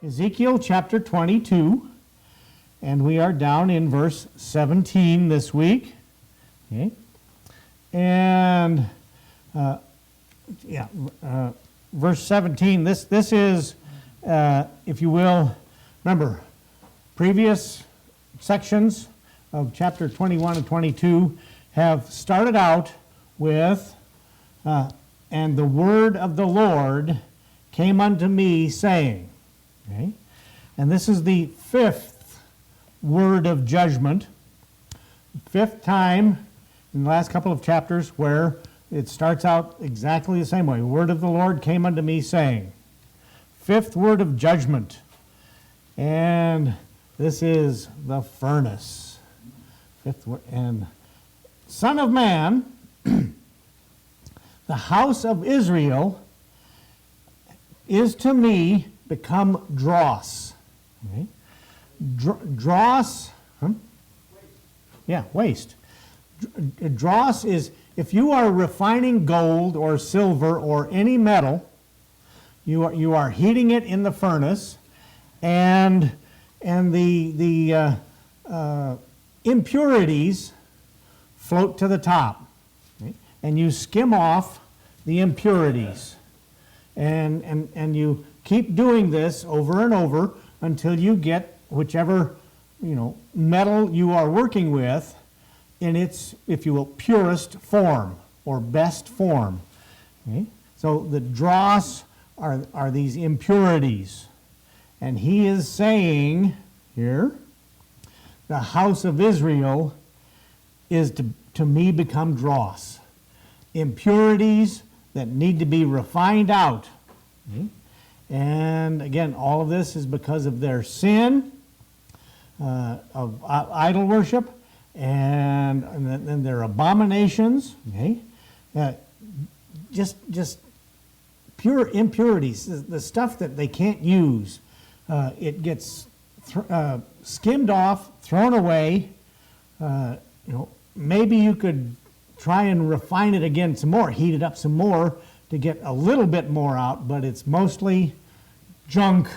Ezekiel chapter 22, and we are down in verse 17 this week. Okay, and verse 17. This is, if you will, remember, previous sections of chapter 21 and 22 have started out with, and the word of the Lord came unto me, saying. Okay? And this is the fifth word of judgment, fifth time in the last couple of chapters where it starts out exactly the same way. The word of the Lord came unto me, saying. Fifth word of judgment. And this is the furnace. Fifth word. And Son of man, the house of Israel is to me become dross. Okay? Dross, waste. Dross is, if you are refining gold or silver or any metal, you are heating it in the furnace, and the impurities float to the top. Okay? And you skim off the impurities. And you keep doing this over and over until you get whichever metal you are working with in its, if you will, purest form or best form. Okay? So the dross are these impurities. And he is saying here, the house of Israel is to me become dross. Impurities that need to be refined out. Okay? And again, all of this is because of their sin, of idol worship, and their abominations. Okay? Just pure impurities, the stuff that they can't use. It gets skimmed off, thrown away. Maybe you could try and refine it again some more, heat it up some more to get a little bit more out, but it's mostly junk,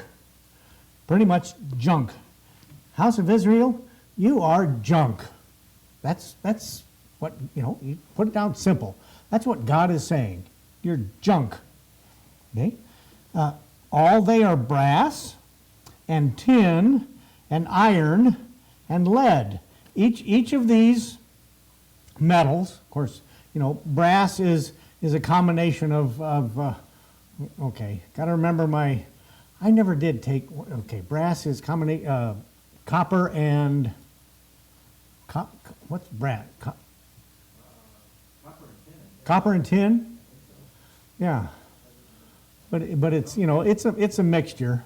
pretty much junk. House of Israel, you are junk. That's what, you put it down simple. That's what God is saying. You're junk. Okay? All they are brass and tin and iron and lead. Each of these metals, of course, brass is a combination of got to remember I never did take, brass is copper and, what's brass? Copper and tin? Yeah. But it's, it's a mixture.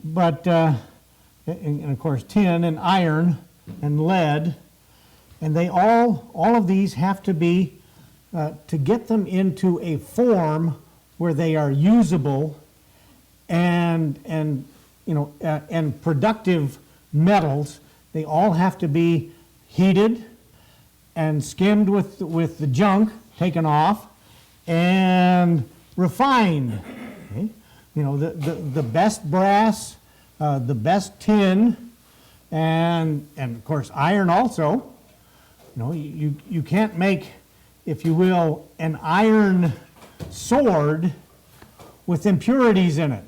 But, and of course, tin and iron and lead. And they all of these have to be, to get them into a form where they are usable and productive metals. They all have to be heated and skimmed with the junk taken off and refined. Okay? The best brass, the best tin, and of course iron also. You can't make, if you will, an iron sword with impurities in it,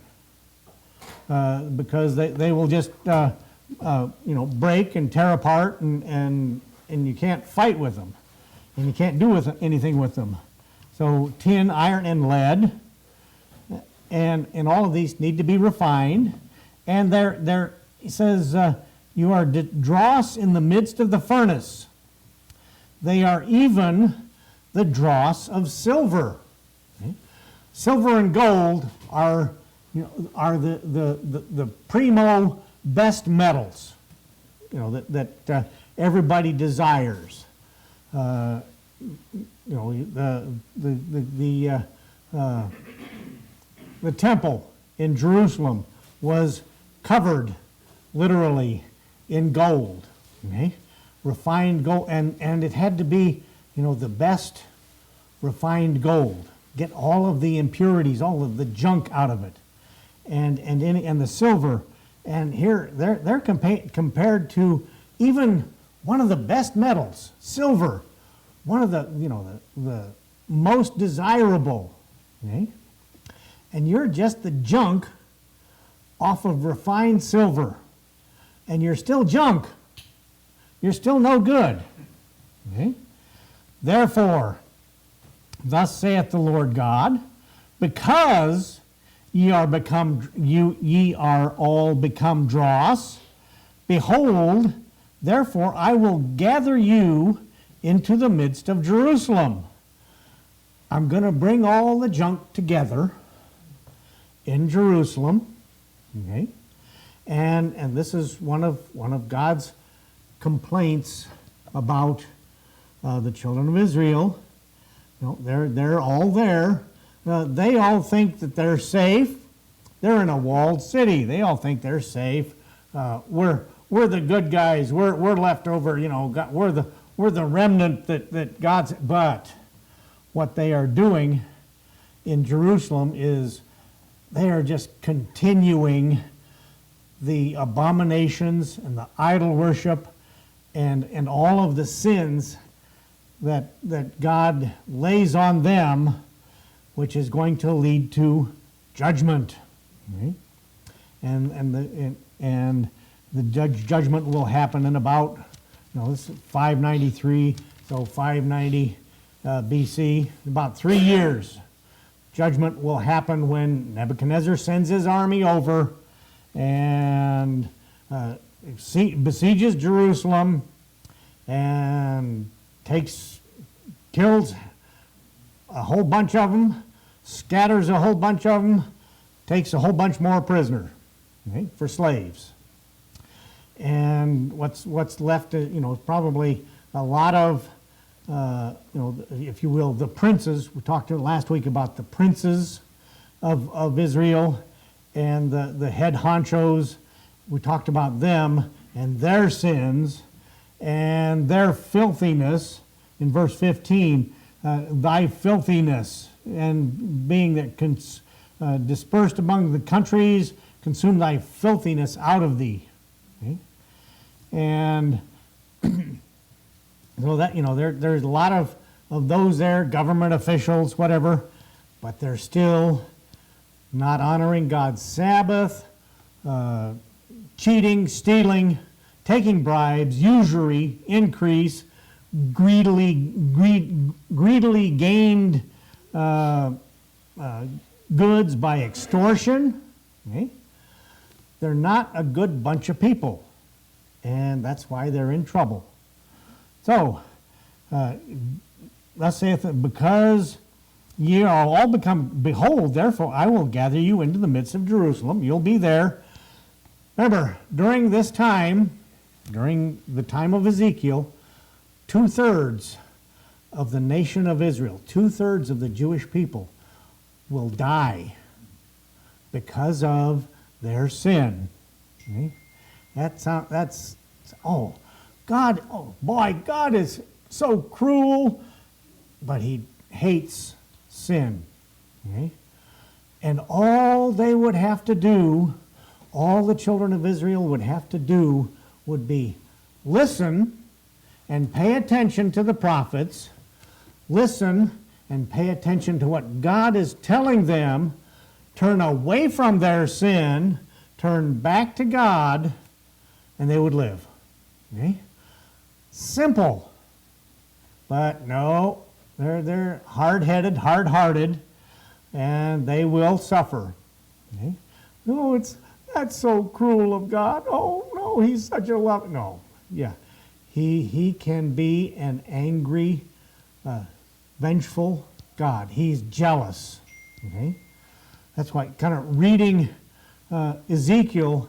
because they will just break and tear apart, and you can't fight with them, and you can't do anything with them. So tin, iron, and lead, and all of these need to be refined. And there it says, you are dross in the midst of the furnace. They are even the dross of silver. Okay? Silver and gold are the primo best metals, that everybody desires. The temple in Jerusalem was covered literally in gold. Okay? Refined gold, and it had to be, the best refined gold. Get all of the impurities, all of the junk out of it. and the silver. And here they're compared to even one of the best metals, silver, one of the most desirable. Okay? And you're just the junk off of refined silver. And you're still junk. You're still no good. Okay? Therefore, thus saith the Lord God, because ye are all become dross, behold, therefore I will gather you into the midst of Jerusalem. I'm going to bring all the junk together in Jerusalem. Okay? And this is one of God's complaints about the children of Israel. You know, they're all there. They all think that they're safe. They're in a walled city. They all think they're safe. We're the good guys. We're left over. You know, we're the remnant that God's. But what they are doing in Jerusalem is they are just continuing the abominations and the idol worship and all of the sins that God lays on them, which is going to lead to judgment. Right? And the judgment will happen in about, this is 593, so 590 BC, about 3 years. Judgment will happen when Nebuchadnezzar sends his army over and besieges Jerusalem and kills a whole bunch of them, scatters a whole bunch of them, takes a whole bunch more prisoner, okay, for slaves. And what's left, probably a lot of, if you will, the princes. We talked last week about the princes of Israel and the head honchos. We talked about them and their sins and their filthiness in verse 15. Thy filthiness, and being that dispersed among the countries, consume thy filthiness out of thee. Okay? And so that, there's a lot of those there, government officials, whatever, but they're still not honoring God's Sabbath, cheating, stealing, taking bribes, usury, increase, greedily gained goods by extortion. Okay? They're not a good bunch of people, and that's why they're in trouble. So, thus saith, because ye are all become, behold, therefore I will gather you into the midst of Jerusalem. You'll be there. Remember, during this time, during the time of Ezekiel, 2/3 of the nation of Israel, 2/3 of the Jewish people will die because of their sin. Okay? God is so cruel, but he hates sin. Okay? And all they would have to do, all the children of Israel would have to do would be listen and pay attention to the prophets, listen and pay attention to what God is telling them, turn away from their sin, turn back to God, and they would live. Okay? Simple. But no, they're hard-headed, hard-hearted, and they will suffer. Okay? No, that's so cruel of God. Oh, no, he's such a love. No, yeah. He can be an angry, vengeful God. He's jealous. Okay? That's why kind of reading Ezekiel,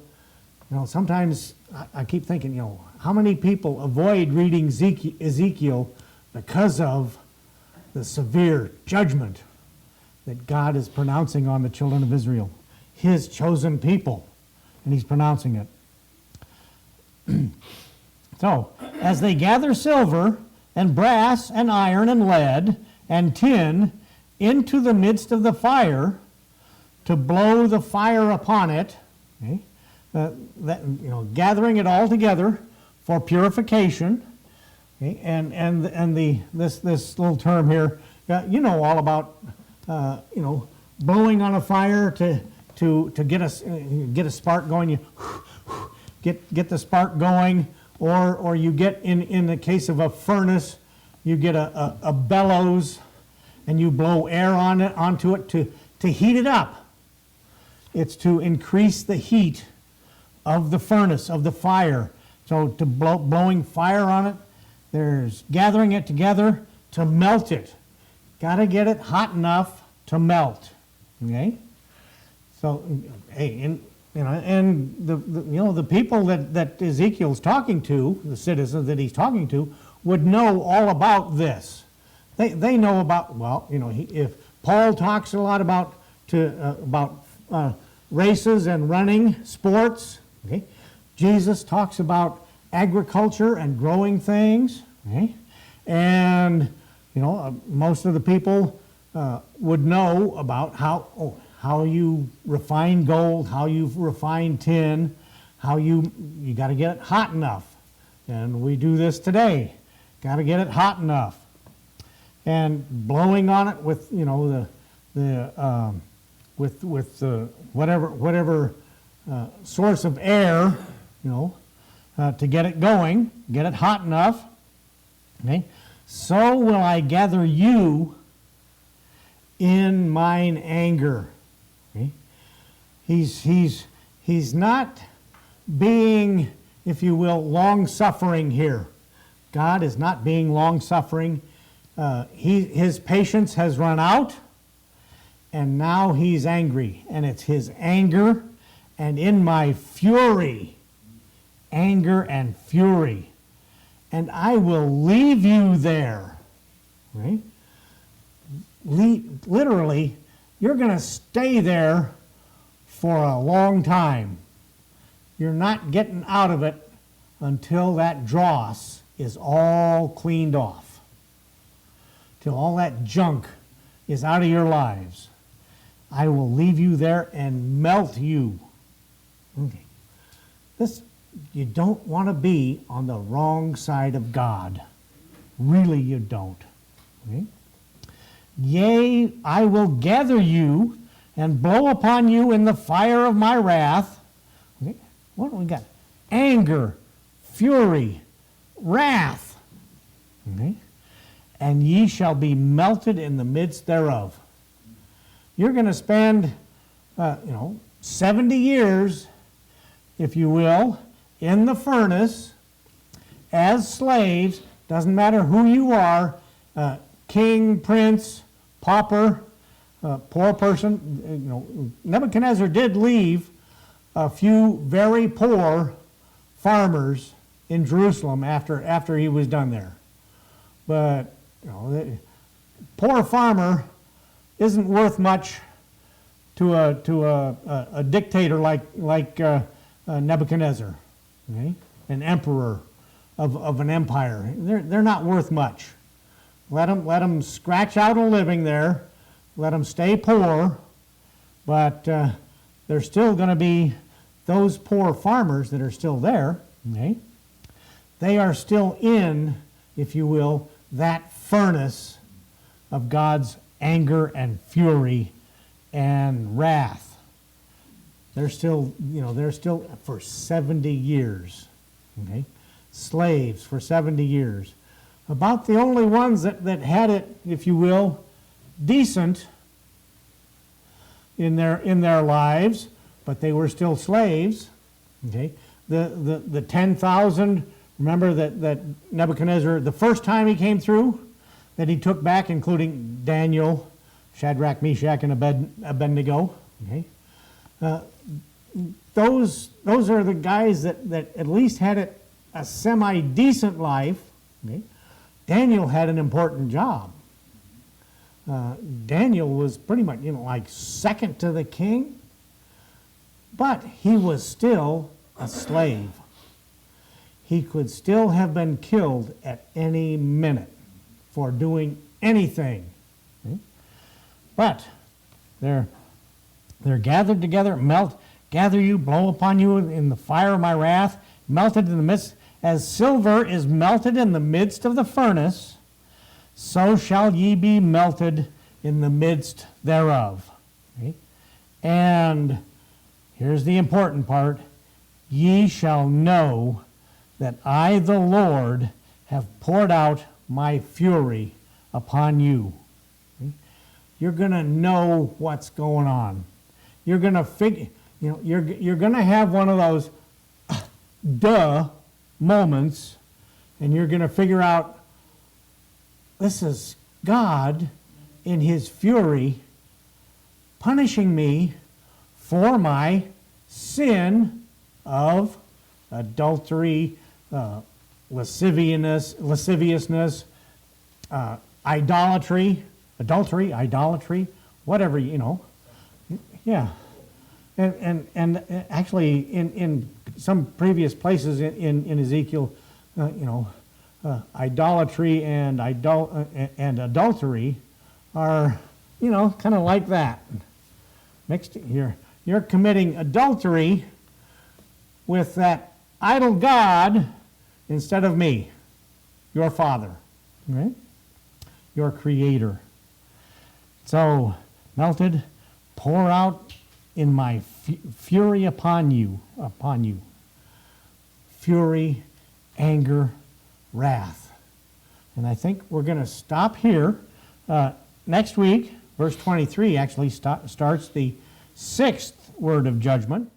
sometimes I keep thinking, how many people avoid reading Ezekiel because of the severe judgment that God is pronouncing on the children of Israel, his chosen people, and he's pronouncing it. So, as they gather silver and brass and iron and lead and tin into the midst of the fire to blow the fire upon it, okay? Gathering it all together for purification, okay? And this little term here, all about blowing on a fire to get a spark going. You get the spark going, or you get in the case of a furnace, you get a bellows, and you blow air onto it to heat it up. It's to increase the heat of the furnace, of the fire. So to blowing fire on it, there's gathering it together to melt it. Got to get it hot enough to melt. Okay? So, hey, and the people that Ezekiel's talking to, the citizens that he's talking to, would know all about this. They know about, if Paul talks a lot about races and running, sports, okay? Jesus talks about agriculture and growing things, okay? And, most of the people would know about how you refine gold, how you refine tin, how you got to get it hot enough. And we do this today. Got to get it hot enough. And blowing on it with whatever source of air, to get it going, get it hot enough. Okay, so will I gather you in mine anger. Okay, he's not being, if you will, long-suffering here. God is not being long-suffering. His patience has run out, and now he's angry. And it's his anger, and in my fury, anger and fury, and I will leave you there. Right? Literally, you're going to stay there for a long time. You're not getting out of it until that dross is all cleaned off. Till all that junk is out of your lives. I will leave you there and melt you. Okay. You don't want to be on the wrong side of God. Really, you don't. Okay? Yea, I will gather you and blow upon you in the fire of my wrath. Okay? What do we got? Anger, fury, wrath. Okay? And ye shall be melted in the midst thereof. You're going to spend, 70 years, if you will, in the furnace as slaves. Doesn't matter who you are, king, prince, pauper, poor person. Nebuchadnezzar did leave a few very poor farmers in Jerusalem after he was done there. But poor farmer isn't worth much to a dictator like Nebuchadnezzar, okay? An emperor of an empire. They're not worth much. Let them scratch out a living there. Let them stay poor, but there's still going to be those poor farmers that are still there. Okay? They are still in, if you will, that furnace of God's anger and fury and wrath. They're still for 70 years. Okay? Slaves for 70 years. About the only ones that had it, if you will, decent in their lives, but they were still slaves. Okay? The 10,000, remember that Nebuchadnezzar, the first time he came through, that he took back, including Daniel, Shadrach, Meshach, and Abednego. Okay? Those are the guys that at least had a semi-decent life. Okay? Daniel had an important job. Daniel was pretty much, like second to the king, but he was still a slave. He could still have been killed at any minute for doing anything. Okay? But They're gathered together, gather you, blow upon you in the fire of my wrath, melted in the midst, as silver is melted in the midst of the furnace, so shall ye be melted in the midst thereof. Okay? And here's the important part. Ye shall know that I, the Lord, have poured out my fury upon you. Okay? You're going to know what's going on. You're going to figure, you're going to have one of those duh moments, and you're going to figure out this is God in his fury punishing me for my sin of adultery, lasciviousness, idolatry, whatever, Yeah. And actually, in some previous places in Ezekiel, idolatry and adultery are, kind of like that. Mixed here. You're committing adultery with that idol God instead of me, your Father, right? Your Creator. So, melted, pour out in my fury upon you. Fury, anger, wrath. And I think we're going to stop here. Next week, verse 23 actually starts the 6th word of judgment.